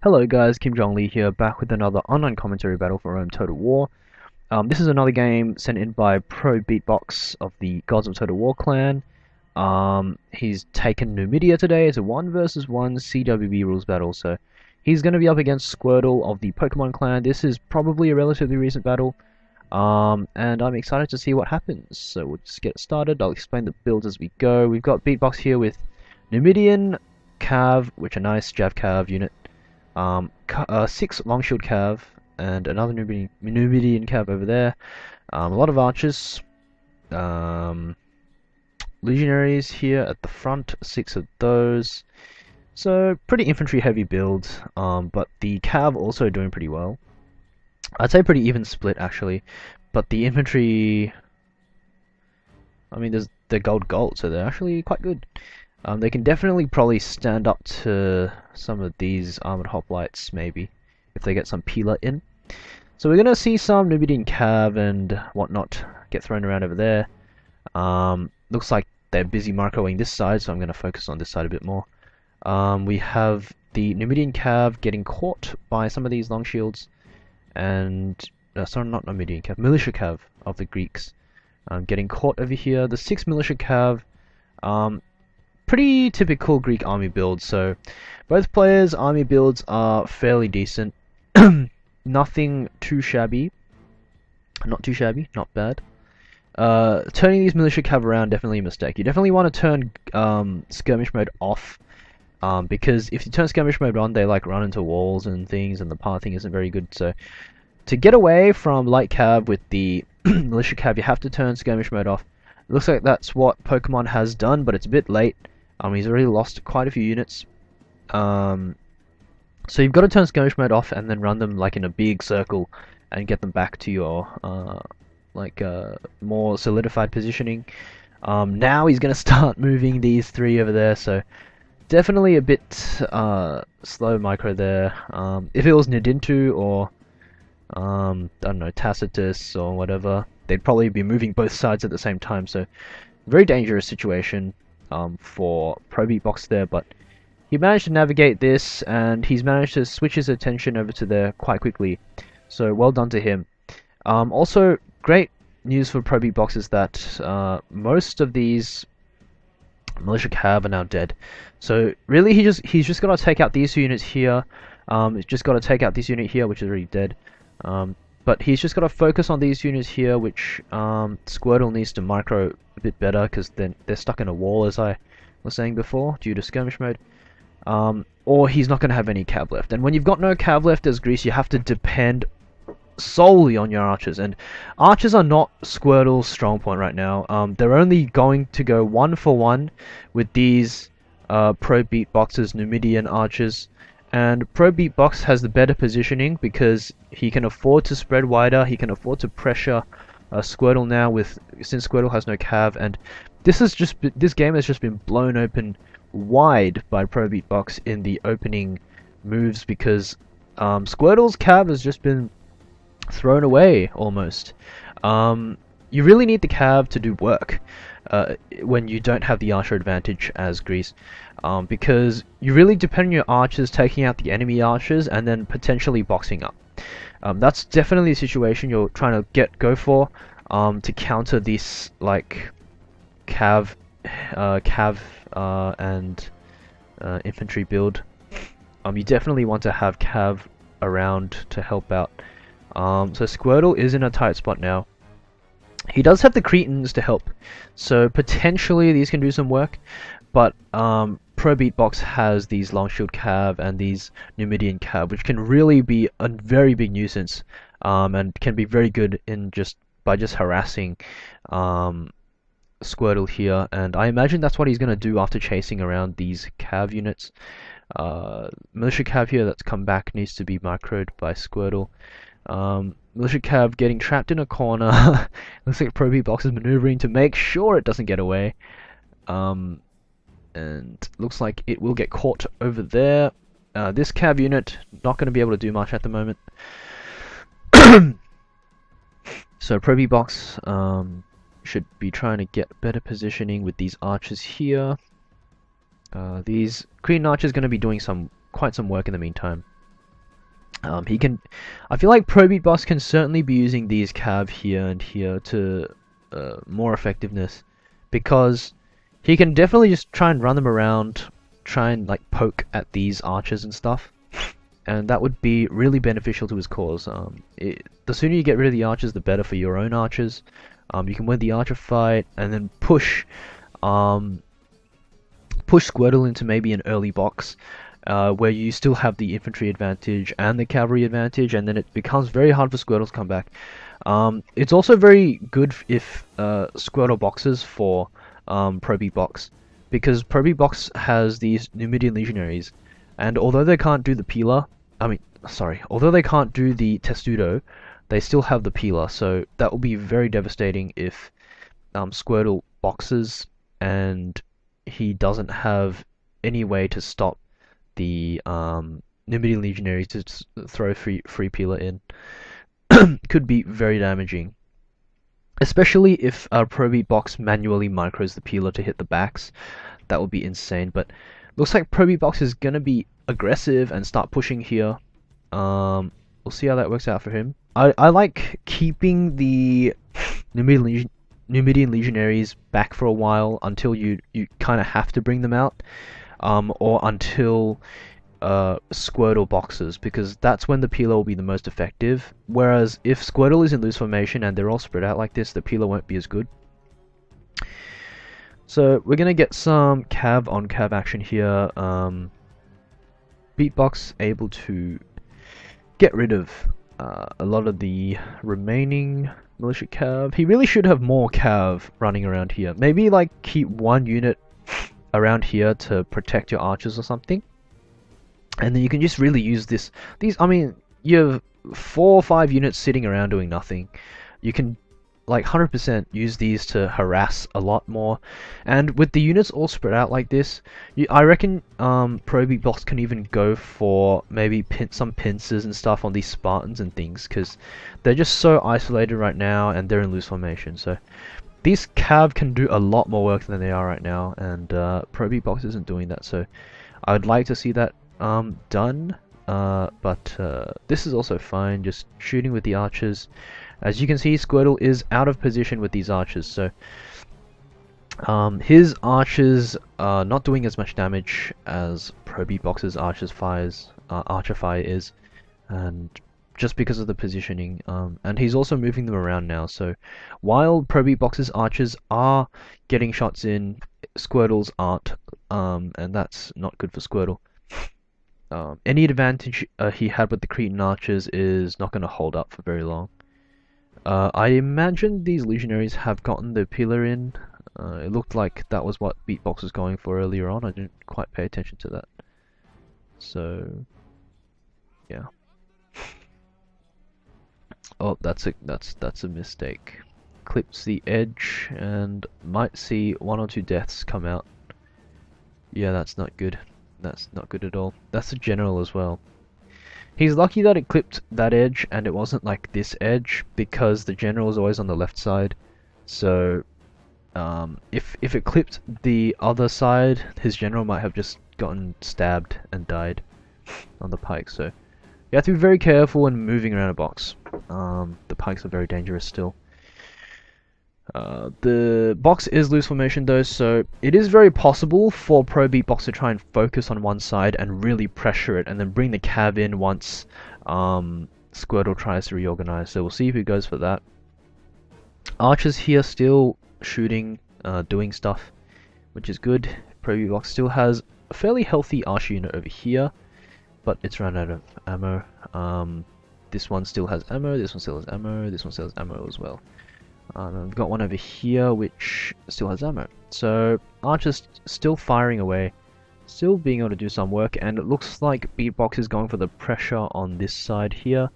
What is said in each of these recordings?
Hello guys, kimjonglirtw here, back with another online commentary battle for Rome Total War. This is another game sent in by Probeatbox of the Gods of Total War clan. He's taken Numidia today. It's a 1 versus 1 CWB rules battle, so he's going to be up against Squirtle of the Pokemon clan. This is probably a relatively recent battle, and I'm excited to see what happens. So we'll just get started. I'll explain the builds as we go. We've got Beatbox here with Numidian Cav, which a nice Jav Cav unit. 6 long shield cav and another Numidian cav over there. A lot of archers. Legionaries here at the front, 6 of those. So pretty infantry heavy build, but the cav also doing pretty well. I'd say pretty even split actually, but the infantry, I mean, they're gold, so they're actually quite good. They can definitely probably stand up to some of these armored hoplites, maybe, if they get some peeler in. So we're gonna see some Numidian cav and whatnot get thrown around over there. Looks like they're busy microing this side, so I'm gonna focus on this side a bit more. We have the Numidian cav getting caught by some of these long shields, and sorry, not Numidian cav, militia cav of the Greeks, getting caught over here. The 6 militia cav. Pretty typical Greek army build, so both players' army builds are fairly decent. Nothing too shabby. Not too shabby, not bad. Turning these militia cav around, definitely a mistake. You definitely want to turn skirmish mode off, because if you turn skirmish mode on, they like run into walls and things, and the pathing isn't very good. So to get away from light cav with the militia cav, you have to turn skirmish mode off. It looks like that's what Pokemon has done, but it's a bit late. He's already lost quite a few units. So you've got to turn skirmish mode off and then run them like in a big circle and get them back to your more solidified positioning. Now he's going to start moving these 3 over there, so definitely a bit slow micro there. If it was Nidintu or I don't know, Tacitus or whatever, they'd probably be moving both sides at the same time, so very dangerous situation for Probeatbox there, but he managed to navigate this, and he's managed to switch his attention over to there quite quickly, so well done to him. Also, great news for Probeatbox is that most of these militia cav are now dead, so really he's just got to take out these 2 units here. He's just got to take out this unit here, which is already dead. But he's just got to focus on these units here, which Squirtle needs to micro a bit better, because they're stuck in a wall, as I was saying before, due to skirmish mode. Or he's not going to have any cav left. And when you've got no cav left as Greece, you have to depend solely on your archers. And archers are not Squirtle's strong point right now. They're only going to go 1 for 1 with these Probeatbox's Numidian archers. And Probeatbox has the better positioning because he can afford to spread wider, he can afford to pressure Squirtle now, since Squirtle has no cav, and this game has just been blown open wide by Probeatbox in the opening moves, because Squirtle's cav has just been thrown away almost. You really need the cav to do work when you don't have the archer advantage as Greece, because you really depend on your archers taking out the enemy archers and then potentially boxing up. That's definitely a situation you're trying to go for to counter this like cav and infantry build. You definitely want to have cav around to help out. So Squirtle is in a tight spot now. He does have the Cretans to help, so potentially these can do some work, but Probeatbox has these long shield cav and these Numidian cav, which can really be a very big nuisance, and can be very good in just harassing Squirtle here, and I imagine that's what he's going to do after chasing around these cav units. Militia cav here that's come back needs to be microed by Squirtle. Militia cav getting trapped in a corner. Looks like Probeatbox is maneuvering to make sure it doesn't get away. And looks like it will get caught over there. This cav unit not going to be able to do much at the moment. So Probeatbox should be trying to get better positioning with these archers here. These Green Archers going to be doing quite some work in the meantime. He can. I feel like Probeatbox can certainly be using these cav here and here to more effectiveness, because he can definitely just try and run them around, try and like poke at these archers and stuff, and that would be really beneficial to his cause. The sooner you get rid of the archers, the better for your own archers. You can win the archer fight and then push Squirtle into maybe an early box, where you still have the infantry advantage and the cavalry advantage, and then it becomes very hard for Squirtle to come back. It's also very good if Squirtle boxes for Probeatbox, because Probeatbox has these Numidian legionaries, and although they can't do the peeler, although they can't do the testudo, they still have the peeler, so that will be very devastating if Squirtle boxes and he doesn't have any way to stop the Numidian legionaries to throw free peeler in. Could be very damaging, especially if Probeatbox manually micros the peeler to hit the backs. That would be insane. But looks like Probeatbox is gonna be aggressive and start pushing here. We'll see how that works out for him. I like keeping the Numidian legionaries back for a while until you kind of have to bring them out, or until Squirtle boxes, because that's when the peeler will be the most effective. Whereas if Squirtle is in loose formation and they're all spread out like this, the peeler won't be as good. So we're gonna get some cav on cav action here. Beatbox able to get rid of a lot of the remaining militia cav. He really should have more cav running around here. Maybe like keep one unit around here to protect your archers or something. And then you can just really use I mean, you have 4 or 5 units sitting around doing nothing. You can like 100% use these to harass a lot more. And with the units all spread out like this, I reckon Probeatbox can even go for maybe some pincers and stuff on these Spartans and things, because they're just so isolated right now and they're in loose formation. So these cav can do a lot more work than they are right now, and Probeatbox isn't doing that. So I would like to see that done, but this is also fine, just shooting with the archers. As you can see, Squirtle is out of position with these archers, so his archers are not doing as much damage as Probeatbox's archer fire is, and just because of the positioning, and he's also moving them around now, so while Probeatbox's archers are getting shots in, Squirtle's aren't, and that's not good for Squirtle. Any advantage he had with the Cretan archers is not going to hold up for very long. I imagine these legionaries have gotten the peeler in. It looked like that was what Beatbox was going for earlier on. I didn't quite pay attention to that. So, yeah. Oh, that's a mistake. Clips the edge and might see 1 or 2 deaths come out. Yeah, that's not good. That's not good at all. That's a general as well. He's lucky that it clipped that edge and it wasn't like this edge, because the general is always on the left side. So if it clipped the other side, his general might have just gotten stabbed and died on the pike. So you have to be very careful when moving around a box. The pikes are very dangerous still. The box is loose formation though, so it is very possible for Probeatbox to try and focus on one side and really pressure it, and then bring the cav in once Squirtle tries to reorganize. So we'll see if he goes for that. Archers here still shooting, doing stuff, which is good. Probeatbox still has a fairly healthy archer unit over here, but it's run out of ammo. This one still has ammo, this one still has ammo, this one still has ammo as well. I've got one over here which still has ammo. So Archer's still firing away, still being able to do some work, and it looks like Beatbox is going for the pressure on this side here.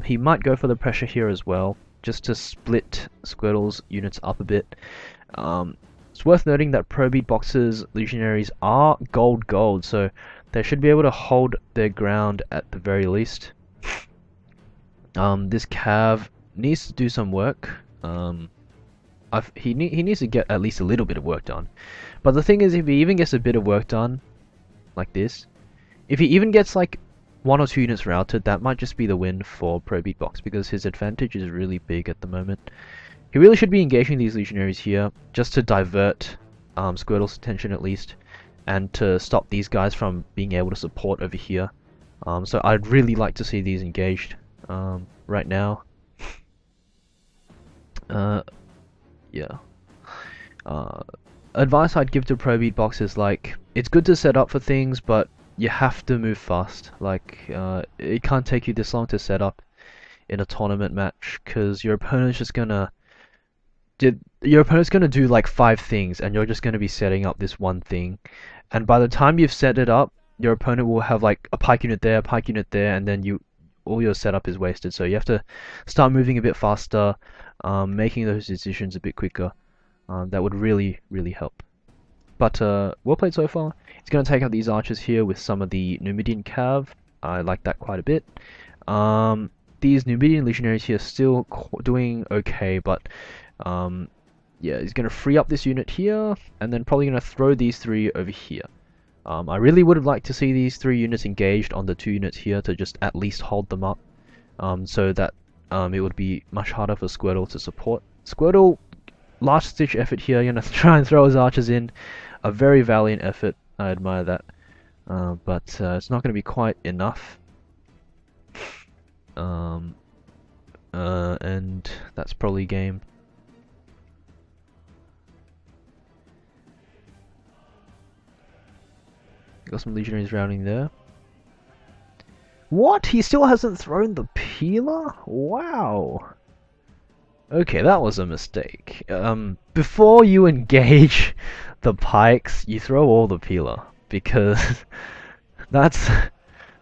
He might go for the pressure here as well, just to split Squirtle's units up a bit. It's worth noting that Probeatbox's legionaries are gold, so they should be able to hold their ground at the very least. This cav needs to do some work. He needs to get at least a little bit of work done. But the thing is, if he even gets a bit of work done, like this, if he even gets like 1 or 2 units routed, that might just be the win for Probeatbox because his advantage is really big at the moment. He really should be engaging these legionaries here just to divert Squirtle's attention at least, and to stop these guys from being able to support over here. So I'd really like to see these engaged right now. Yeah. Advice I'd give to Probeatbox is like, it's good to set up for things, but you have to move fast. Like, it can't take you this long to set up in a tournament match, because your opponent's gonna do like 5 things, and you're just gonna be setting up this one thing. And by the time you've set it up, your opponent will have like a pike unit there, and then all your setup is wasted. So you have to start moving a bit faster, making those decisions a bit quicker. That would really, really help. But well played so far. He's going to take out these archers here with some of the Numidian cav. I like that quite a bit. These Numidian legionaries here still doing okay, but yeah, he's going to free up this unit here, and then probably going to throw these 3 over here. I really would have liked to see these 3 units engaged on the 2 units here to just at least hold them up, so that it would be much harder for Squirtle to support. Squirtle, last ditch effort here, gonna try and throw his archers in. A very valiant effort, I admire that. But it's not gonna be quite enough. And that's probably game. Got some legionaries routing there. What? He still hasn't thrown the peeler? Wow. Okay, that was a mistake. Before you engage the pikes, you throw all the peeler, because that's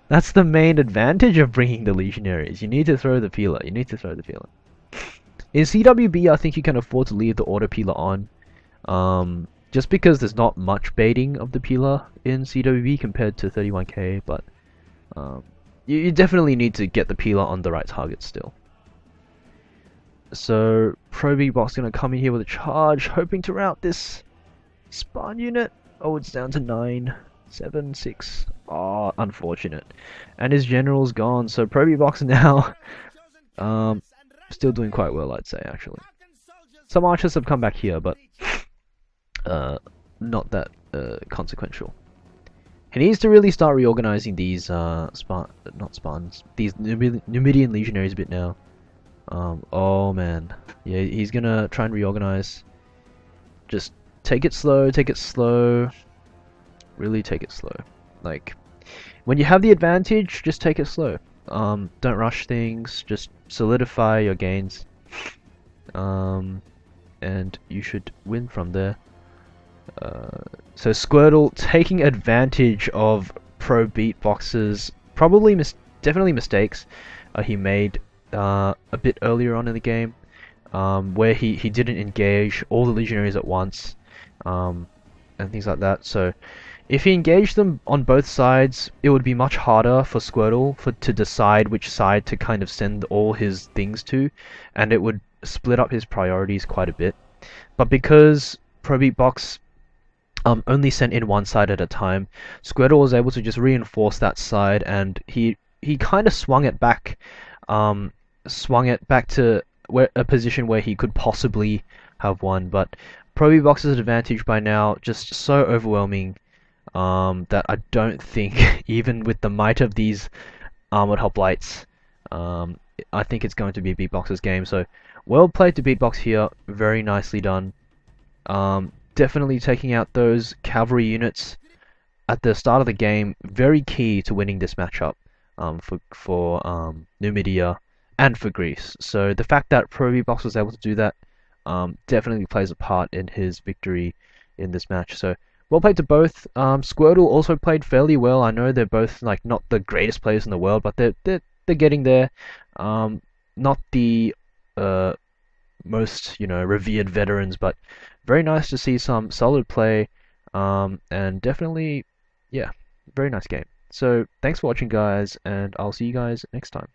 the main advantage of bringing the legionaries. You need to throw the peeler. You need to throw the peeler. In CWB, I think you can afford to leave the auto peeler on, just because there's not much baiting of the peeler in CWB compared to 31k, but you definitely need to get the peeler on the right target still. So Probeatbox gonna come in here with a charge, hoping to rout this spawn unit. Oh, it's down to 9, 7, 6. Oh, unfortunate. And his general's gone, so Probeatbox now still doing quite well, I'd say, actually. Some archers have come back here, but not that consequential. He needs to really start reorganizing these these Numidian legionaries a bit now. Oh man, yeah, he's gonna try and reorganize. Just take it slow, really take it slow. Like, when you have the advantage, just take it slow. Don't rush things, just solidify your gains. And you should win from there. So Squirtle taking advantage of Probeatbox's definitely mistakes he made a bit earlier on in the game, where he didn't engage all the legionaries at once, and things like that. So if he engaged them on both sides, it would be much harder for Squirtle to decide which side to kind of send all his things to, and it would split up his priorities quite a bit. But because Probeatbox only sent in one side at a time, Squirtle was able to just reinforce that side, and he kind of swung it back to a position where he could possibly have won. But Probeatbox's advantage by now just so overwhelming that I don't think, even with the might of these armored hoplites, I think it's going to be Beatbox's game. So well played to Beatbox here, very nicely done. Definitely taking out those cavalry units at the start of the game, very key to winning this matchup for Numidia and for Greece. So the fact that Probeatbox was able to do that definitely plays a part in his victory in this match. So well played to both. Squirtle also played fairly well. I know they're both like not the greatest players in the world, but they're getting there. Not the most revered veterans, but very nice to see some solid play, and definitely, yeah, very nice game. So thanks for watching, guys, and I'll see you guys next time.